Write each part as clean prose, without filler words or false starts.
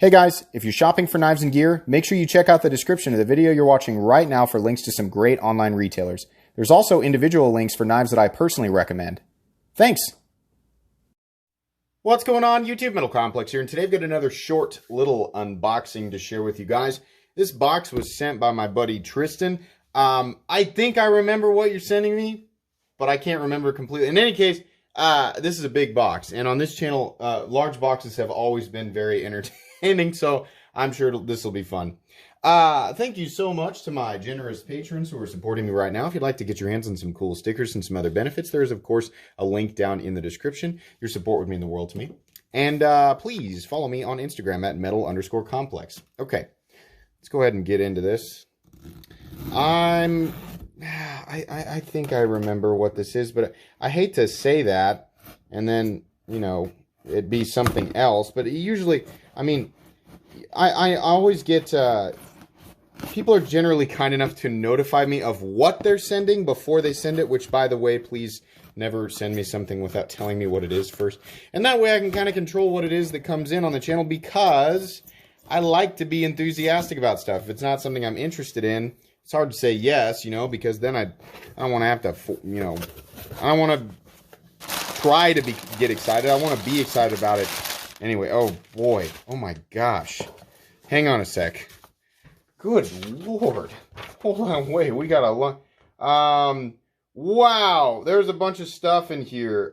Hey guys, if you're shopping for knives and gear, make sure you check out the description of the video you're watching right now for links to some great online retailers. There's also individual links for knives that I personally recommend. Thanks! What's going on, YouTube? Metal Complex here, and today I've got another short little unboxing to share with you guys. This box was sent by my buddy Tristan. I think I remember what you're sending me, but I can't remember completely. In any case, this is a big box, and on this channel, large boxes have always been very entertaining, so I'm sure this will be fun. Thank you so much to my generous patrons who are supporting me right now. If you'd like to get your hands on some cool stickers and some other benefits, there is, of course, a link down in the description. Your support would mean the world to me. And please follow me on Instagram at metal_complex. Okay, let's go ahead and get into this. I think I remember what this is, but I hate to say that and then, you know, it'd be something else. But usually, I mean, I always get, people are generally kind enough to notify me of what they're sending before they send it, which, by the way, please never send me something without telling me what it is first. And that way I can kind of control what it is that comes in on the channel, because I like to be enthusiastic about stuff. If it's not something I'm interested in, it's hard to say yes, you know, because then I don't want to have to, you know, I don't want to try to get excited. I want to be excited about it anyway. Oh, boy. Oh, my gosh. Hang on a sec. Good Lord. Hold on, wait. We got a lot. Wow. There's a bunch of stuff in here.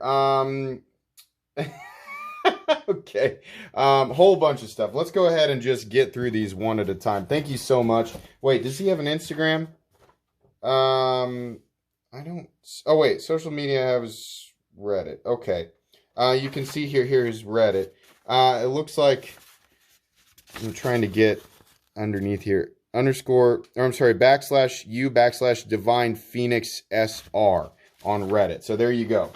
Okay. Whole bunch of stuff. Let's go ahead and just get through these one at a time. Thank you so much. Wait, does he have an Instagram? I don't. Oh, wait. Social media has Reddit. Okay. You can see here is Reddit. It looks like I'm trying to get underneath here. /u/Divine Phoenix SR on Reddit. So there you go.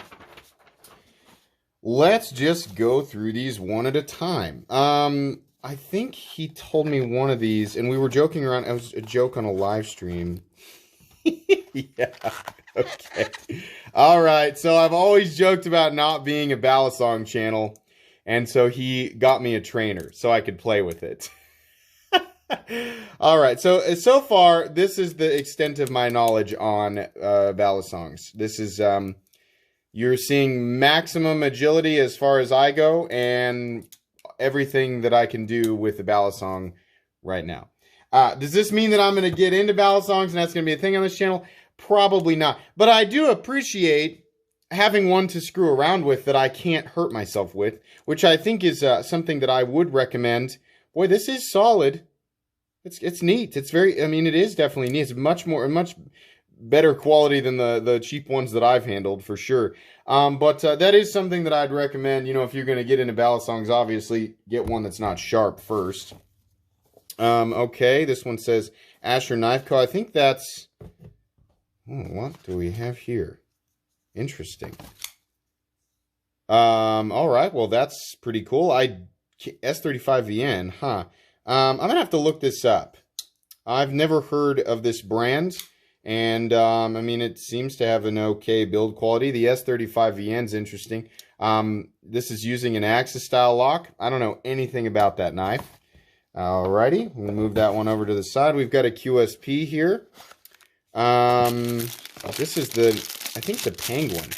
Let's just go through these one at a time. I think he told me one of these, and we were joking around. It was a joke on a live stream. Yeah, okay. All right, so I've always joked about not being a Balisong channel, and so he got me a trainer so I could play with it. All right, so far, this is the extent of my knowledge on Balisongs. This is, you're seeing maximum agility as far as I go, and everything that I can do with the Balisong right now. Does this mean that I'm going to get into Balisongs and that's going to be a thing on this channel? Probably not. But I do appreciate having one to screw around with that I can't hurt myself with, which I think is something that I would recommend. Boy, this is solid. It's neat. It's very, I mean, it is definitely neat. It's much better quality than the cheap ones that I've handled, for sure. But that is something that I'd recommend. You know, if you're going to get into Balisongs, obviously get one that's not sharp first. Okay, this one says Asher Knife Co. I think that's, what do we have here? Interesting. All right, well, that's pretty cool. S35VN, huh? I'm going to have to look this up. I've never heard of this brand. And, I mean, it seems to have an okay build quality. The S35VN is interesting. This is using an Axis style lock. I don't know anything about that knife. Alrighty, we'll move that one over to the side. We've got a QSP here. This is I think the Penguin.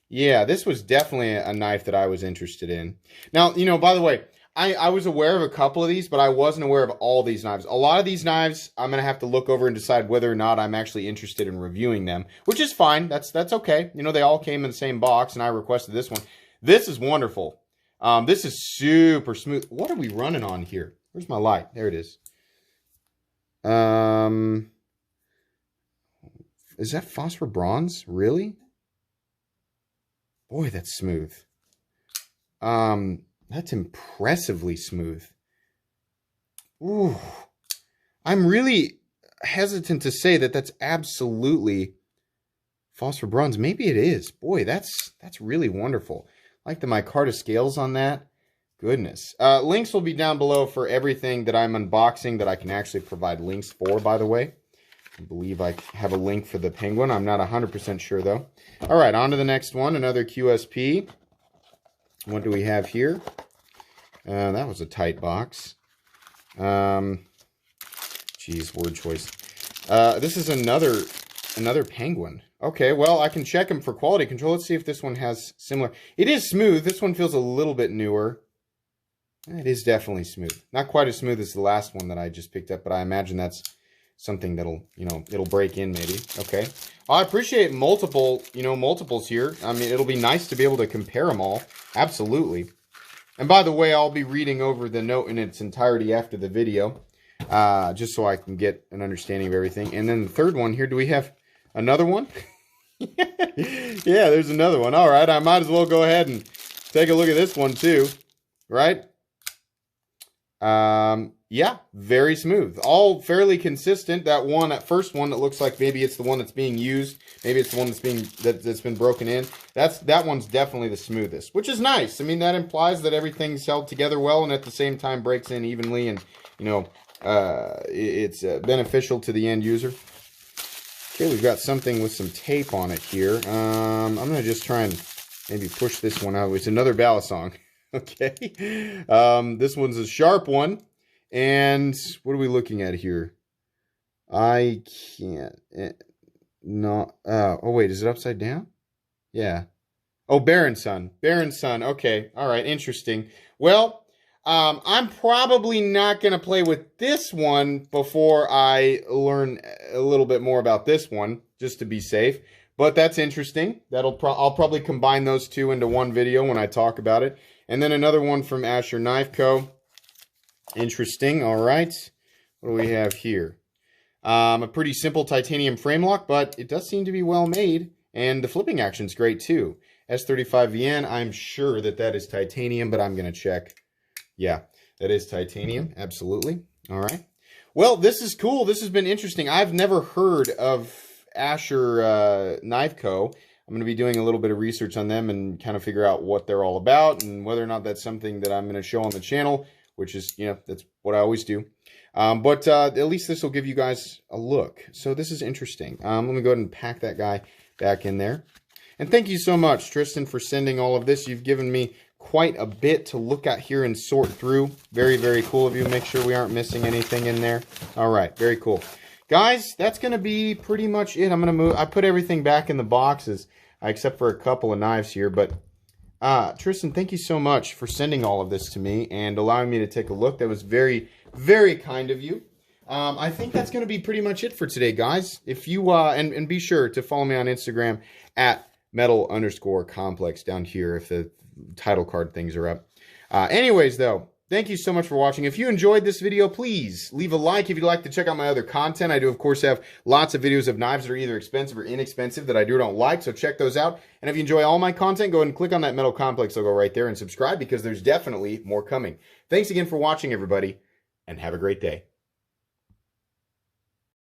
Yeah, this was definitely a knife that I was interested in. Now, you know, by the way, I was aware of a couple of these, but I wasn't aware of all these knives. A lot of these knives, I'm going to have to look over and decide whether or not I'm actually interested in reviewing them, which is fine. That's okay. You know, they all came in the same box, and I requested this one. This is wonderful. This is super smooth. What are we running on here? Where's my light? There it is. Is that phosphor bronze? Really? Boy, that's smooth. That's impressively smooth. Ooh. I'm really hesitant to say that that's absolutely phosphor bronze. Maybe it is. Boy, that's really wonderful. I like the micarta scales on that. Goodness. Links will be down below for everything that I'm unboxing that I can actually provide links for, by the way. I believe I have a link for the Penguin. I'm not 100% sure, though. All right, on to the next one. Another QSP. What do we have here? That was a tight box. Geez, word choice. This is another penguin. Okay, well, I can check them for quality control. Let's see if this one has similar. It is smooth. This one feels a little bit newer. It is definitely smooth. Not quite as smooth as the last one that I just picked up, but I imagine that's something that'll, it'll break in maybe. Okay. I appreciate multiples here. I mean, it'll be nice to be able to compare them all. Absolutely. And by the way, I'll be reading over the note in its entirety after the video, just so I can get an understanding of everything. And then the third one here, do we have another one? Yeah, there's another one. All right, I might as well go ahead and take a look at this one too, right? Yeah, very smooth. All fairly consistent. That first one that looks like maybe it's the one that's being used. Maybe it's the one that's been broken in. That one's definitely the smoothest, which is nice. I mean, that implies that everything's held together well and at the same time breaks in evenly, and it's beneficial to the end user. Okay, we've got something with some tape on it here. I'm gonna just try and maybe push this one out. It's another Balisong. Okay, this one's a sharp one, and what are we looking at here? I can't. Oh wait, is it upside down? Yeah. Oh, Balisong. Okay, all right, interesting. Well, I'm probably not gonna play with this one before I learn a little bit more about this one, just to be safe. But that's interesting. I'll probably combine those two into one video when I talk about it. And then another one from Asher Knife Co. Interesting. All right. What do we have here? A pretty simple titanium frame lock, but it does seem to be well made. And the flipping action's great too. S35VN, I'm sure that is titanium, but I'm going to check. Yeah, that is titanium. Absolutely. All right. Well, this is cool. This has been interesting. I've never heard of Asher Knife Co. I'm going to be doing a little bit of research on them and kind of figure out what they're all about and whether or not that's something that I'm going to show on the channel, which is, that's what I always do. But at least this will give you guys a look. So this is interesting. Let me go ahead and pack that guy back in there. And thank you so much, Tristan, for sending all of this. You've given me quite a bit to look at here and sort through. Very, very cool of you. Make sure we aren't missing anything in there. All right, very cool. Guys, that's going to be pretty much it. I'm going to move. I put everything back in the boxes, except for a couple of knives here. But Tristan, thank you so much for sending all of this to me and allowing me to take a look. That was very, very kind of you. I think that's going to be pretty much it for today, guys. If you and be sure to follow me on Instagram at metal_complex down here if the title card things are up. Anyways, though, thank you so much for watching. If you enjoyed this video, please leave a like. If you'd like to check out my other content, I do, of course, have lots of videos of knives that are either expensive or inexpensive that I do or don't like, so check those out. And if you enjoy all my content, go ahead and click on that Metal Complex logo right there and subscribe because there's definitely more coming. Thanks again for watching, everybody, and have a great day.